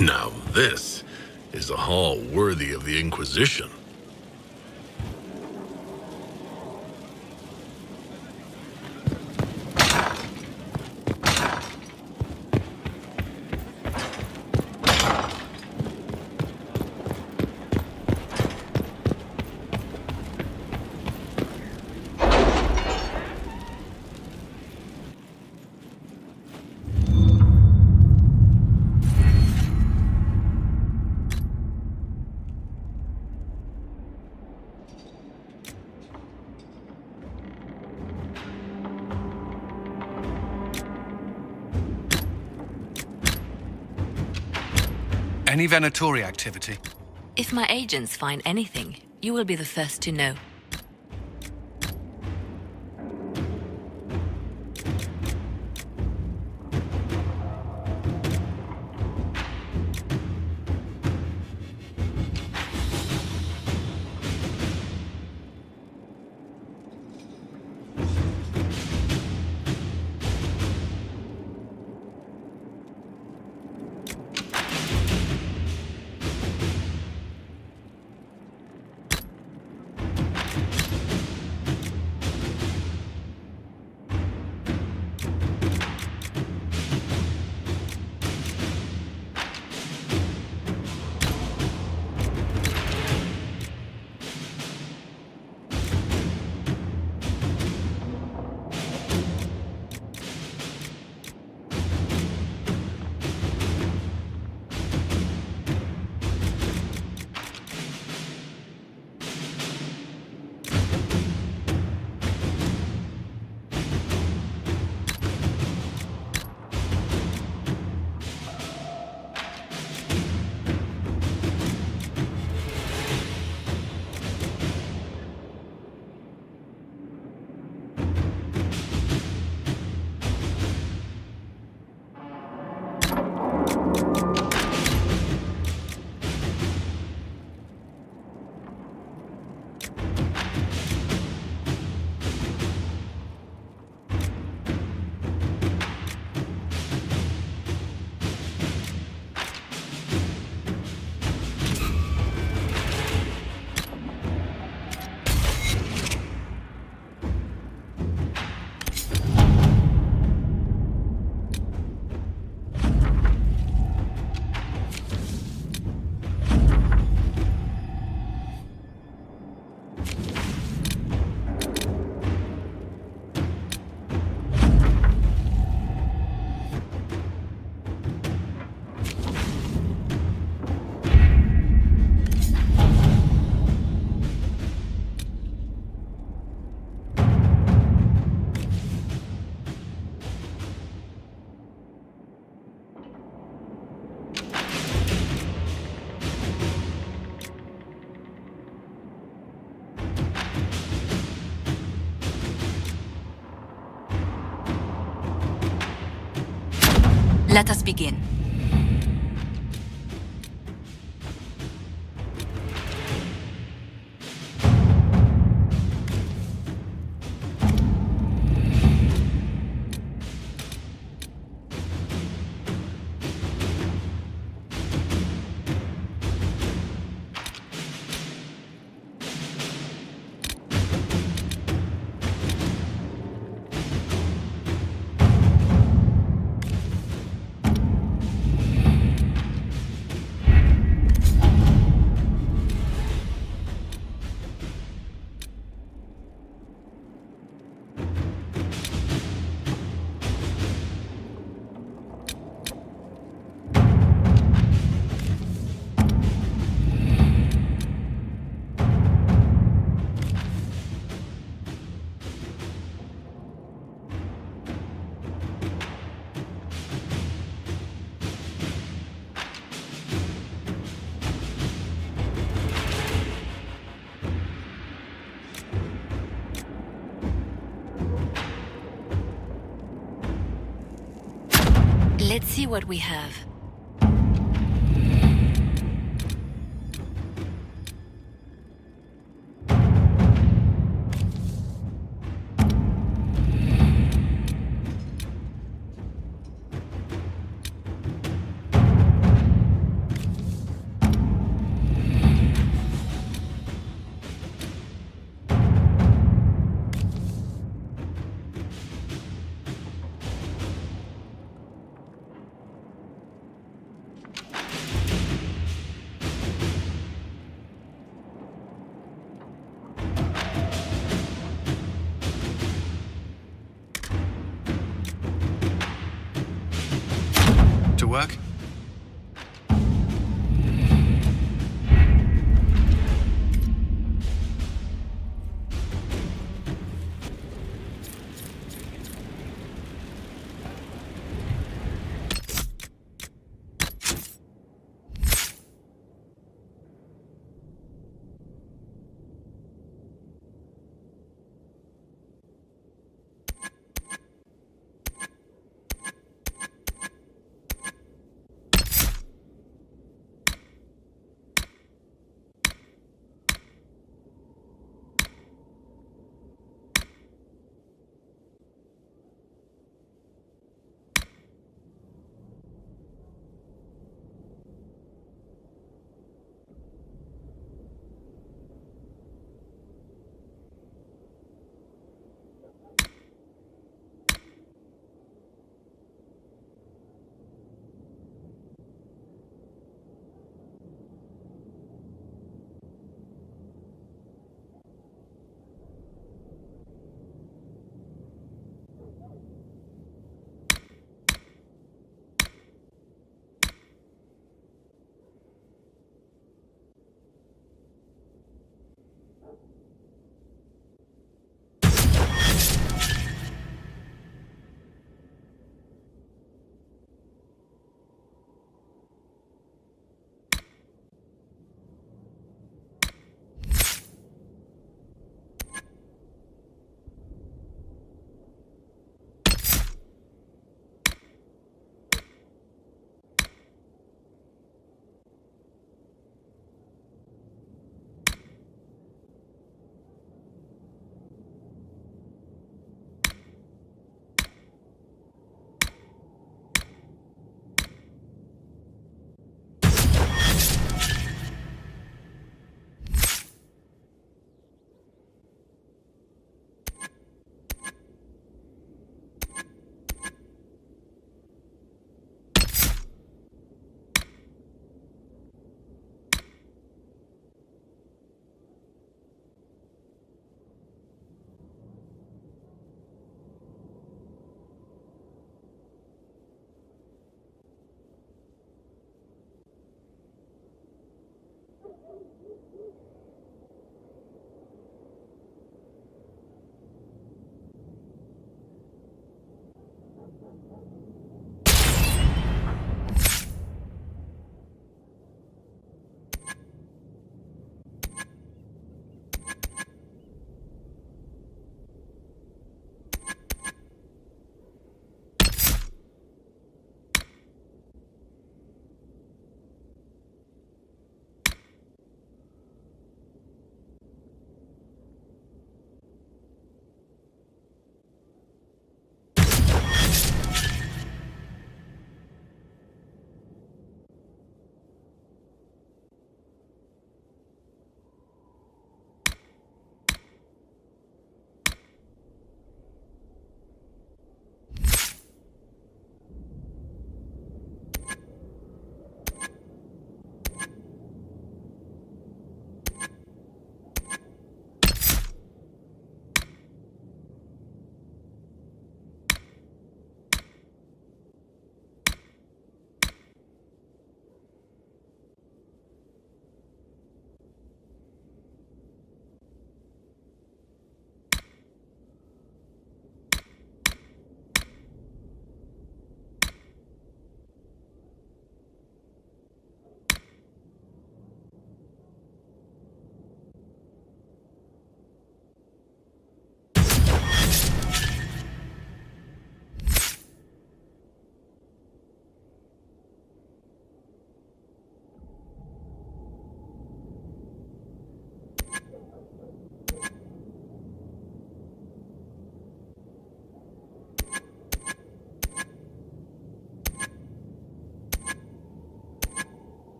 Now this is a hall worthy of the Inquisition. Any Venatori activity? If my agents find anything, you will be the first to know. Let us begin. Let's see what we have. work?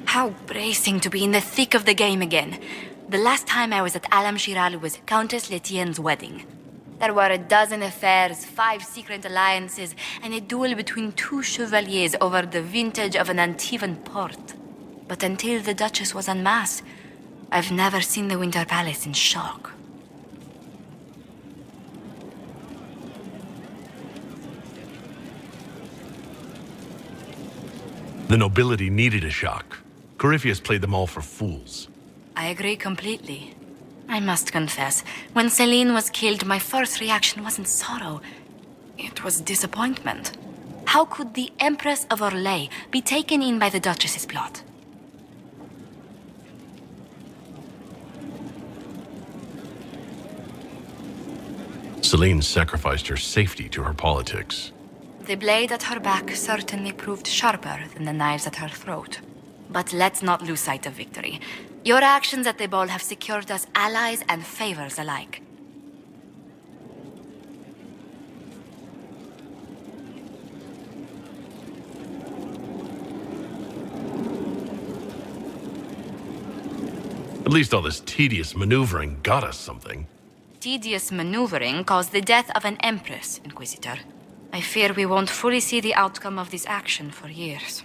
How bracing to be in the thick of the game again. The last time I was at Alam Shiral was Countess Letienne's wedding. There were a dozen affairs, 5 secret alliances, and a duel between 2 chevaliers over the vintage of an Antivan port. But until the Duchess was en masse, I've never seen the Winter Palace in shock. The nobility needed a shock. Corypheus played them all for fools. I agree completely. I must confess, when Celine was killed, my first reaction wasn't sorrow. It was disappointment. How could the Empress of Orlais be taken in by the Duchess's plot? Celine sacrificed her safety to her politics. The blade at her back certainly proved sharper than the knives at her throat. But let's not lose sight of victory. Your actions at the ball have secured us allies and favors alike. At least all this tedious maneuvering got us something. Tedious maneuvering caused the death of an empress, Inquisitor. I fear we won't fully see the outcome of this action for years.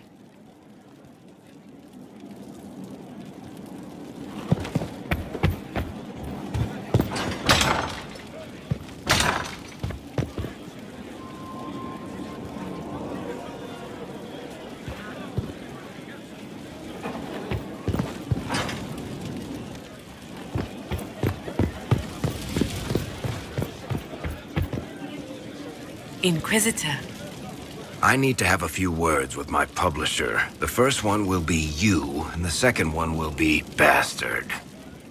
Inquisitor. I need to have a few words with my publisher. The first one will be you, and the second one will be Bastard.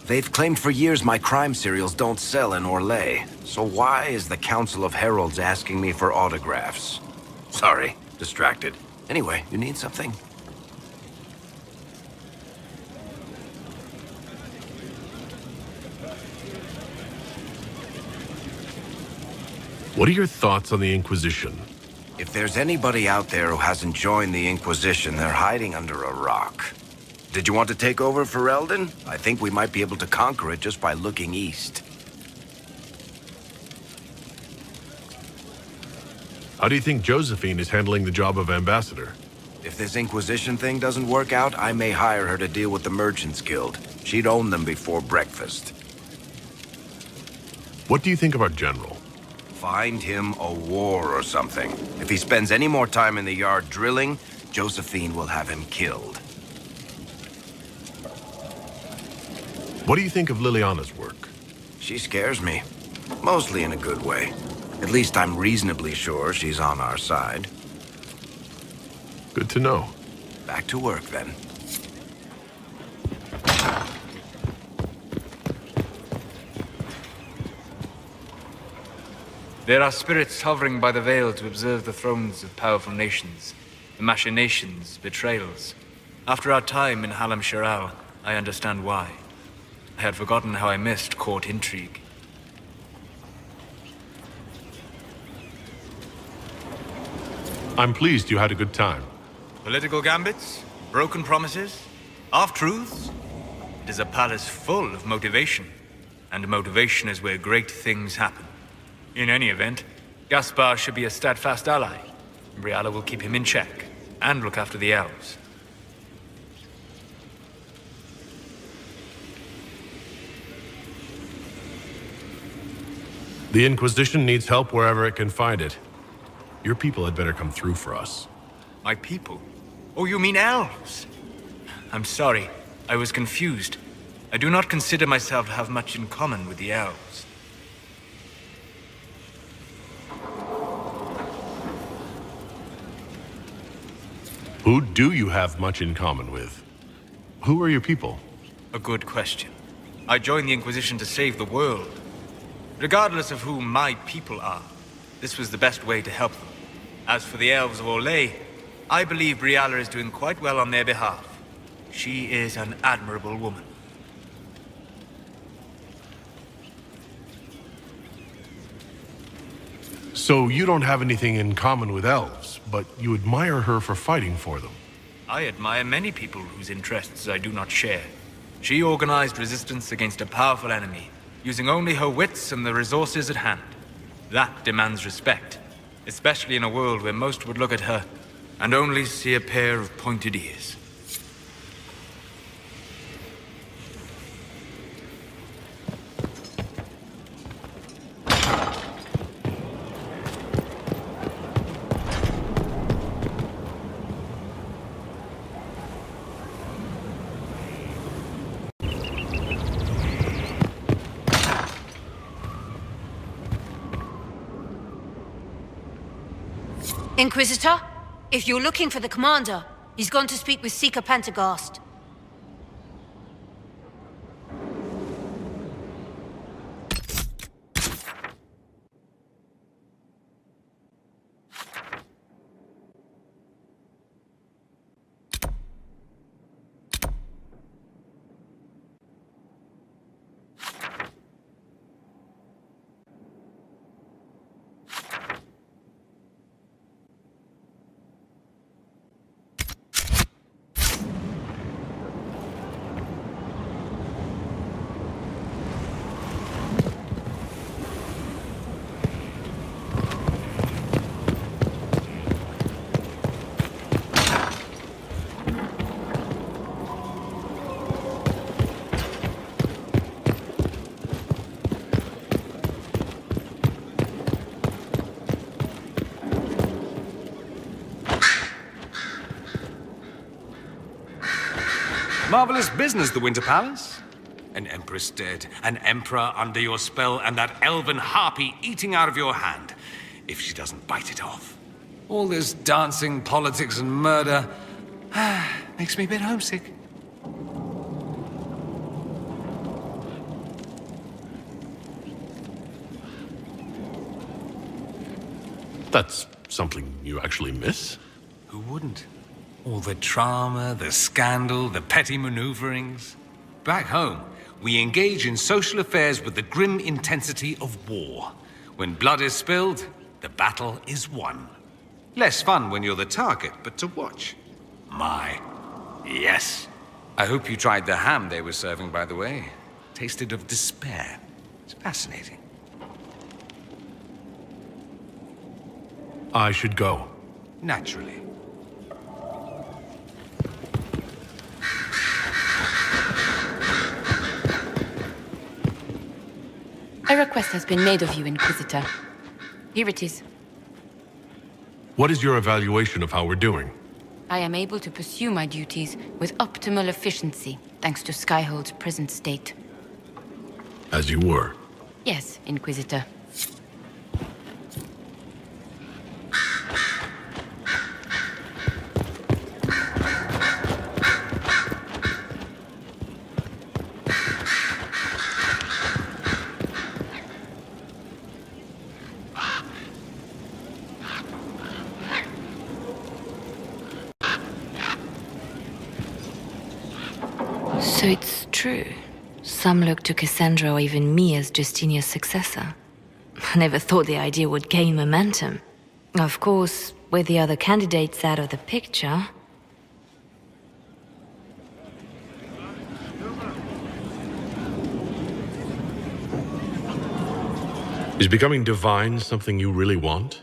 They've claimed for years my crime serials don't sell in Orlais. So why is the Council of Heralds asking me for autographs? Sorry, distracted. Anyway, you need something? What are your thoughts on the Inquisition? If there's anybody out there who hasn't joined the Inquisition, they're hiding under a rock. Did you want to take over Ferelden? I think we might be able to conquer it just by looking east. How do you think Josephine is handling the job of ambassador? If this Inquisition thing doesn't work out, I may hire her to deal with the Merchants Guild. She'd own them before breakfast. What do you think of our general? Find him a war or something. If he spends any more time in the yard drilling, Josephine will have him killed. What do you think of Liliana's work? She scares me. Mostly in a good way. At least I'm reasonably sure she's on our side. Good to know. Back to work, then. There are spirits hovering by the veil to observe the thrones of powerful nations, the machinations, betrayals. After our time in Halam Shiral, I understand why. I had forgotten how I missed court intrigue. I'm pleased you had a good time. Political gambits, broken promises, half-truths. It is a palace full of motivation, and motivation is where great things happen. In any event, Gaspar should be a steadfast ally. Briala will keep him in check, and look after the elves. The Inquisition needs help wherever it can find it. Your people had better come through for us. My people? Oh, you mean elves? I'm sorry. I was confused. I do not consider myself to have much in common with the elves. Who do you have much in common with? Who are your people? A good question. I joined the Inquisition to save the world. Regardless of who my people are, this was the best way to help them. As for the elves of Orlais, I believe Briala is doing quite well on their behalf. She is an admirable woman. So you don't have anything in common with elves, but you admire her for fighting for them. I admire many people whose interests I do not share. She organized resistance against a powerful enemy, using only her wits and the resources at hand. That demands respect, especially in a world where most would look at her and only see a pair of pointed ears. Inquisitor, if you're looking for the commander, he's gone to speak with Seeker Pentecost. Marvelous business, the Winter Palace. An empress dead, an emperor under your spell, and that elven harpy eating out of your hand, if she doesn't bite it off. All this dancing, politics, and murder makes me a bit homesick. That's something you actually miss? Who wouldn't? All the drama, the scandal, the petty maneuverings. Back home, we engage in social affairs with the grim intensity of war. When blood is spilled, the battle is won. Less fun when you're the target, but to watch. My, yes. I hope you tried the ham they were serving, by the way. Tasted of despair. It's fascinating. I should go. Naturally. A request has been made of you, Inquisitor. Here it is. What is your evaluation of how we're doing? I am able to pursue my duties with optimal efficiency, thanks to Skyhold's present state. As you were. Yes, Inquisitor. So it's true. Some look to Cassandra or even me as Justinia's successor. I never thought the idea would gain momentum. Of course, with the other candidates out of the picture... Is becoming divine something you really want?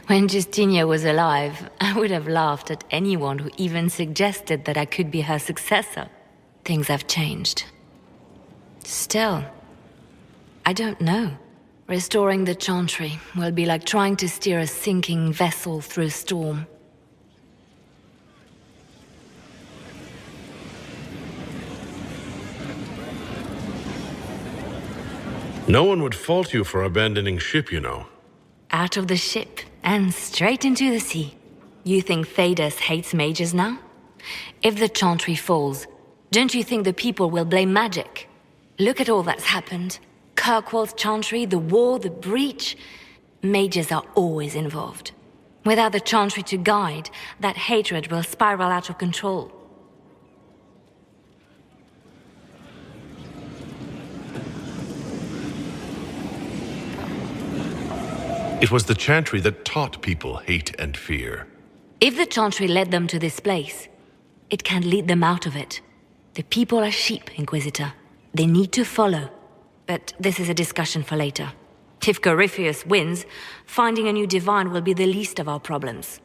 When Justinia was alive, I would have laughed at anyone who even suggested that I could be her successor. Things have changed. Still, I don't know. Restoring the Chantry will be like trying to steer a sinking vessel through a storm. No one would fault you for abandoning ship, you know. Out of the ship and straight into the sea. You think Thedas hates mages now? If the Chantry falls, don't you think the people will blame magic? Look at all that's happened. Kirkwall's Chantry, the war, the breach. Mages are always involved. Without the Chantry to guide, that hatred will spiral out of control. It was the Chantry that taught people hate and fear. If the Chantry led them to this place, it can lead them out of it. The people are sheep, Inquisitor. They need to follow. But this is a discussion for later. If Corypheus wins, finding a new divine will be the least of our problems.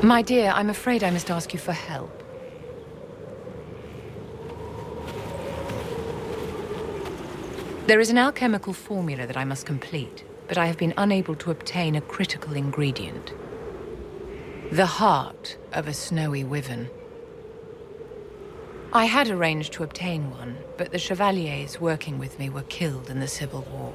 My dear, I'm afraid I must ask you for help. There is an alchemical formula that I must complete, but I have been unable to obtain a critical ingredient. The heart of a snowy wyvern. I had arranged to obtain one, but the chevaliers working with me were killed in the Civil War.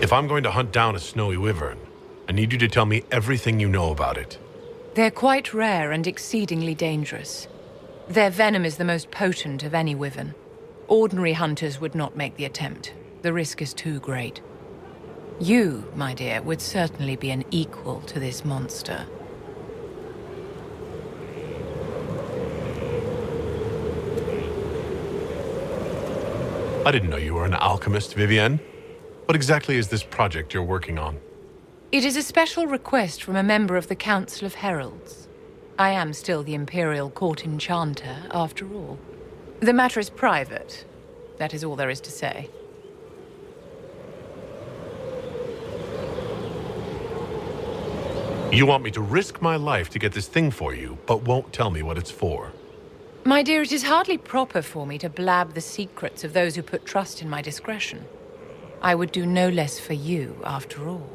If I'm going to hunt down a snowy wyvern, I need you to tell me everything you know about it. They're quite rare and exceedingly dangerous. Their venom is the most potent of any wyvern. Ordinary hunters would not make the attempt. The risk is too great. You, my dear, would certainly be an equal to this monster. I didn't know you were an alchemist, Vivienne. What exactly is this project you're working on? It is a special request from a member of the Council of Heralds. I am still the Imperial Court Enchanter, after all. The matter is private. That is all there is to say. You want me to risk my life to get this thing for you, but won't tell me what it's for. My dear, it is hardly proper for me to blab the secrets of those who put trust in my discretion. I would do no less for you, after all.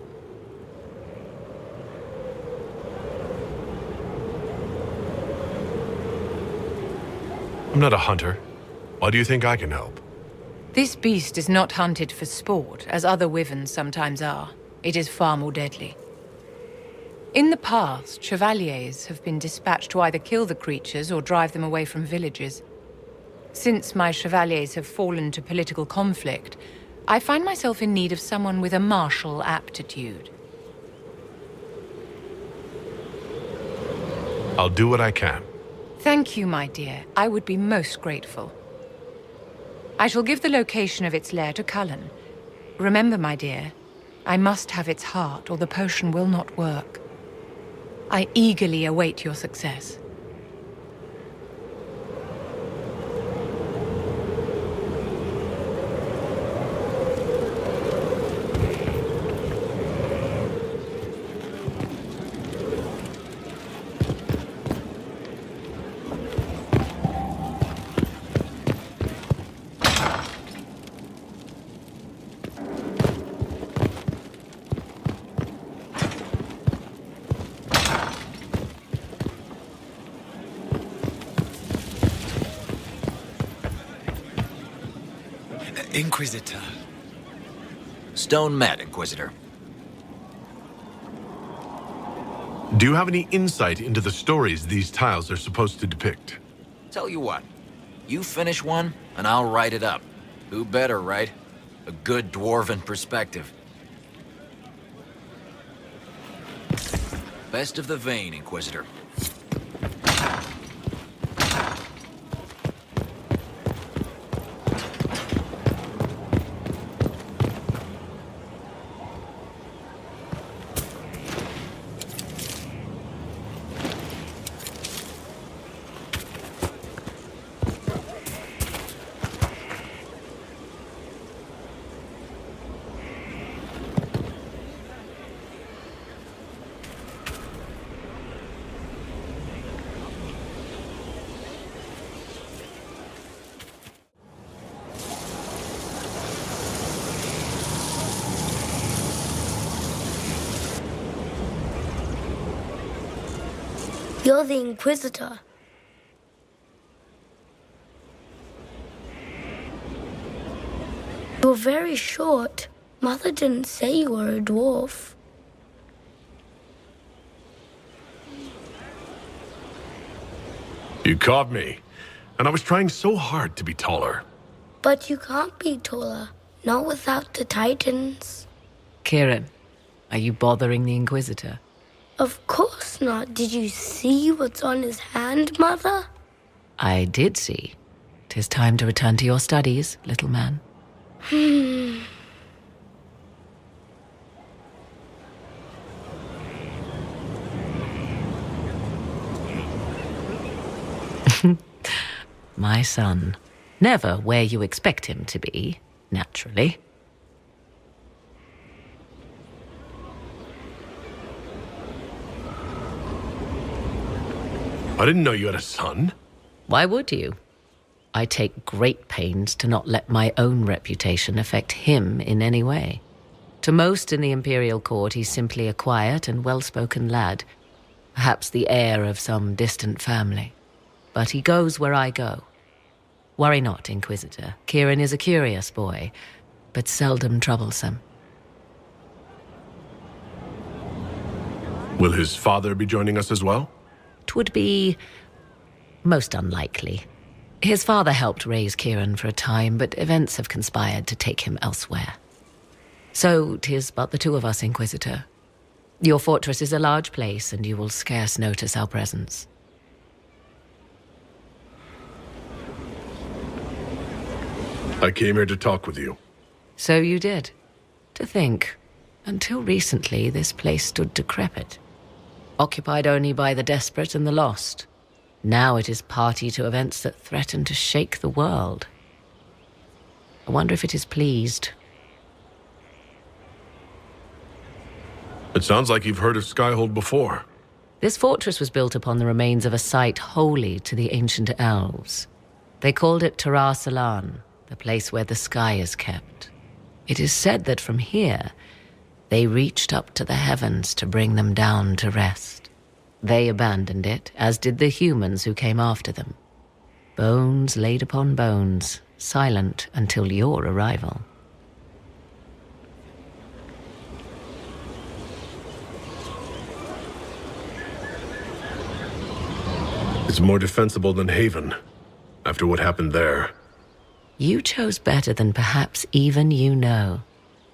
I'm not a hunter. Why do you think I can help? This beast is not hunted for sport, as other wyverns sometimes are. It is far more deadly. In the past, chevaliers have been dispatched to either kill the creatures or drive them away from villages. Since my chevaliers have fallen to political conflict, I find myself in need of someone with a martial aptitude. I'll do what I can. Thank you, my dear. I would be most grateful. I shall give the location of its lair to Kallian. Remember, my dear, I must have its heart or the potion will not work. I eagerly await your success. Inquisitor. Stone met, Inquisitor. Do you have any insight into the stories these tiles are supposed to depict? Tell you what, you finish one, and I'll write it up. Who better, right? A good dwarven perspective. Best of the vein, Inquisitor. You're the Inquisitor. You're very short. Mother didn't say you were a dwarf. You caught me. And I was trying so hard to be taller. But you can't be taller. Not without the Titans. Kieran, are you bothering the Inquisitor? Of course not. Did you see what's on his hand, Mother? I did see. 'Tis time to return to your studies, little man. My son. Never where you expect him to be, naturally. I didn't know you had a son. Why would you? I take great pains to not let my own reputation affect him in any way. To most in the Imperial Court, he's simply a quiet and well-spoken lad, perhaps the heir of some distant family. But he goes where I go. Worry not, Inquisitor. Kieran is a curious boy, but seldom troublesome. Will his father be joining us as well? 'Twould be most unlikely. His father helped raise Kieran for a time, but events have conspired to take him elsewhere. So 'tis but the two of us, Inquisitor. Your fortress is a large place, and you will scarce notice our presence. I came here to talk with you. So you did. To think, until recently this place stood decrepit, occupied only by the desperate and the lost. Now it is party to events that threaten to shake the world. I wonder if it is pleased. It sounds like you've heard of Skyhold before. This fortress was built upon the remains of a site holy to the ancient elves. They called it Salan, the place where the sky is kept. It is said that from here, they reached up to the heavens to bring them down to rest. They abandoned it, as did the humans who came after them. Bones laid upon bones, silent until your arrival. It's more defensible than Haven, after what happened there. You chose better than perhaps even you know.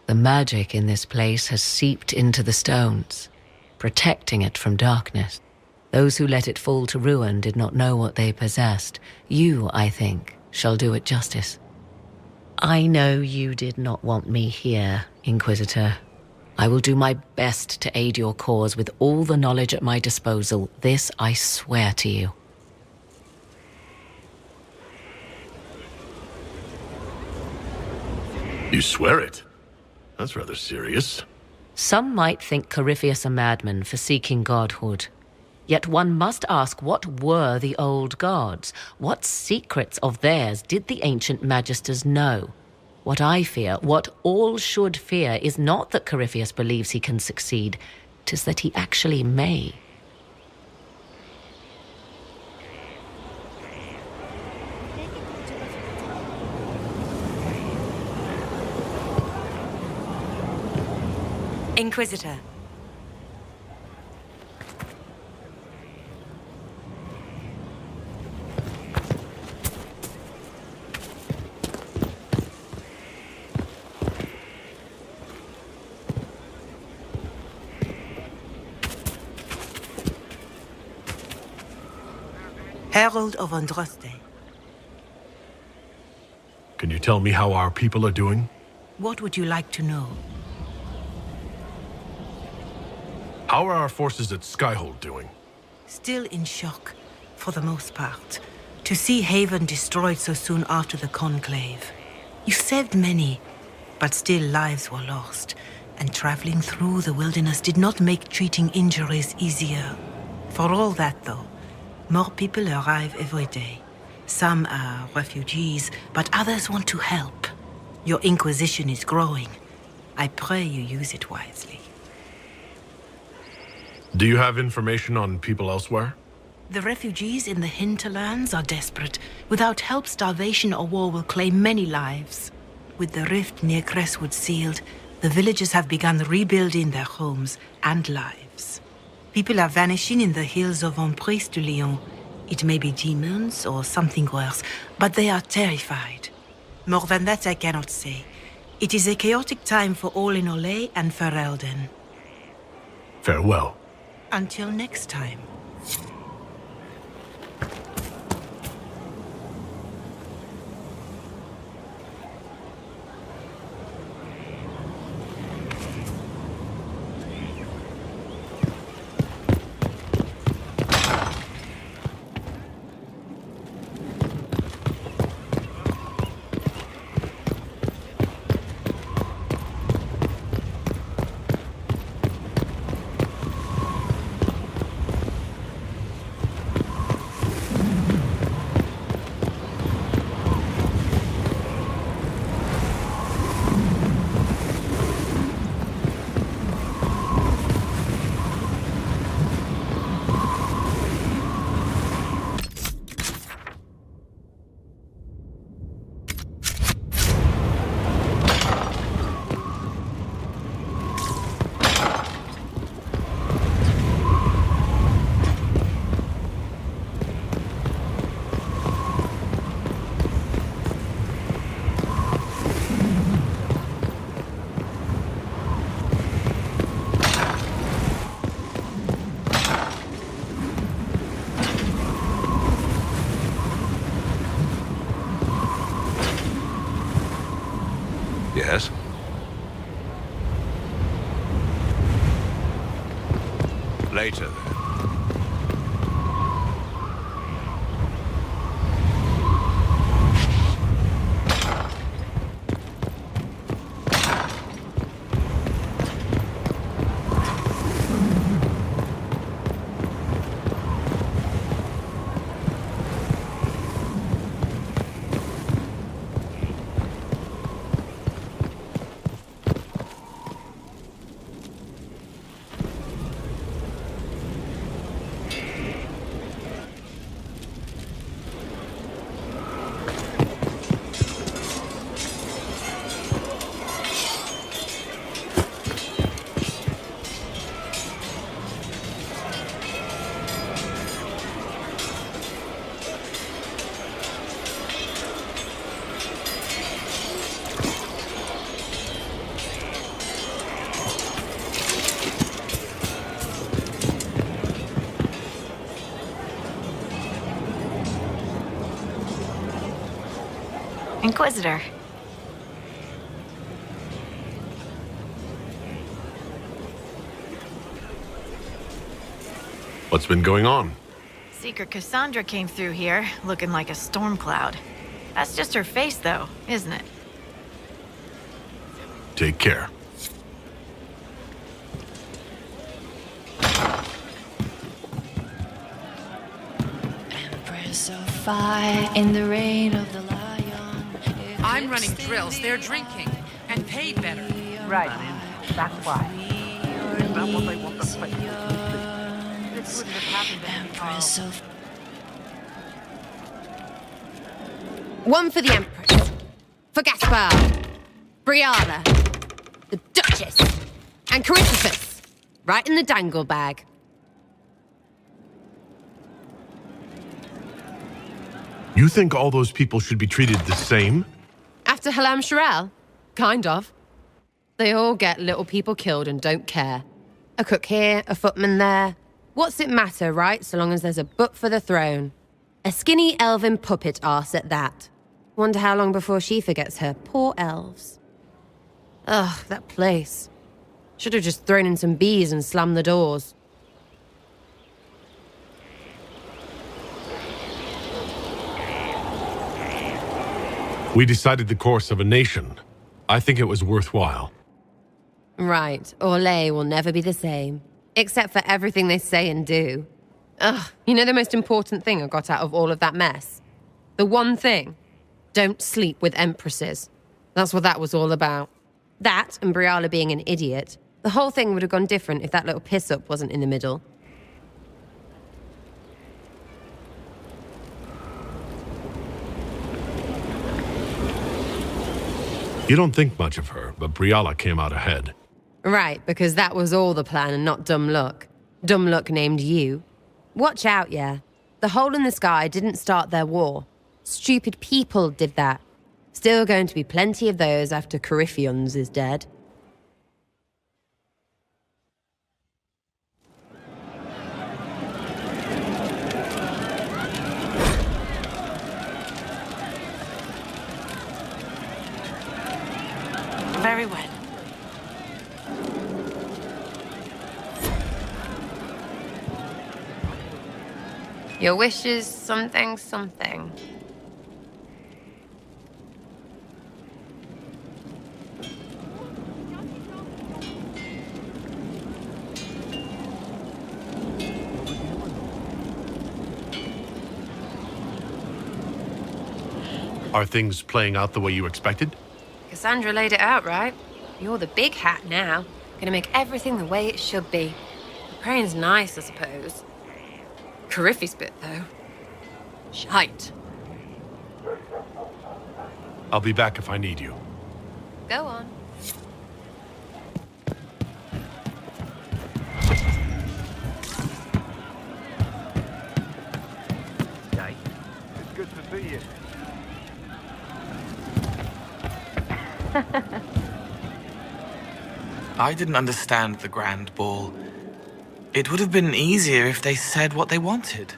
The magic in this place has seeped into the stones, protecting it from darkness. Those who let it fall to ruin did not know what they possessed. You, I think, shall do it justice. I know you did not want me here, Inquisitor. I will do my best to aid your cause with all the knowledge at my disposal. This I swear to you. You swear it? That's rather serious. Some might think Corypheus a madman for seeking godhood. Yet one must ask, what were the old gods? What secrets of theirs did the ancient magisters know? What I fear, what all should fear, is not that Corypheus believes he can succeed. 'Tis that he actually may. Inquisitor. Herald of Andraste. Can you tell me how our people are doing? What would you like to know? How are our forces at Skyhold doing? Still in shock, for the most part. To see Haven destroyed so soon after the Conclave. You saved many, but still lives were lost. And traveling through the wilderness did not make treating injuries easier. For all that, though, more people arrive every day. Some are refugees, but others want to help. Your Inquisition is growing. I pray you use it wisely. Do you have information on people elsewhere? The refugees in the hinterlands are desperate. Without help, starvation or war will claim many lives. With the rift near Crestwood sealed, the villagers have begun rebuilding their homes and lives. People are vanishing in the hills of Emprise de Lyon. It may be demons or something worse, but they are terrified. More than that I cannot say. It is a chaotic time for all in Olay and Ferelden. Farewell. Until next time. Yes? Later, then. Inquisitor. What's been going on? Seeker Cassandra came through here, looking like a storm cloud. That's just her face, though, isn't it? Take care. Empress of fire in the reign of the lion. I'm running drills, they're drinking, and paid better. Right, that's why. Empress of... One for the Empress. For Gaspard. Briala. The Duchess. And Caristiphus. Right in the dangle bag. You think all those people should be treated the same? After Halam Shirel? Kind of. They all get little people killed and don't care. A cook here, a footman there. What's it matter, right, so long as there's a butt for the throne? A skinny elven puppet arse at that. Wonder how long before she forgets her poor elves. Ugh, that place. Should have just thrown in some bees and slammed the doors. We decided the course of a nation. I think it was worthwhile. Right, Orlais will never be the same. Except for everything they say and do. Ugh, you know the most important thing I got out of all of that mess? The one thing. Don't sleep with empresses. That's what that was all about. That, and Briala being an idiot. The whole thing would have gone different if that little piss-up wasn't in the middle. You don't think much of her, but Briala came out ahead. Right, because that was all the plan and not dumb luck. Dumb luck named you. Watch out, yeah. The hole in the sky didn't start their war. Stupid people did that. Still going to be plenty of those after Corypheons is dead. Very well. Your wish is something, something. Are things playing out the way you expected? Cassandra laid it out, right? You're the big hat now. Gonna make everything the way it should be. The praying's nice, I suppose. Coryphe's bit, though. Shite. I'll be back if I need you. Go on. Hey, it's good to see you. I didn't understand the Grand Ball. It would have been easier if they said what they wanted.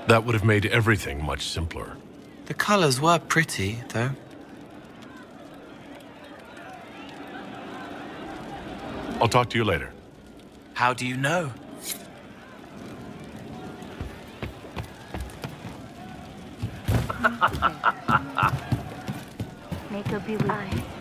That would have made everything much simpler. The colors were pretty, though. I'll talk to you later. How do you know? Make a believe.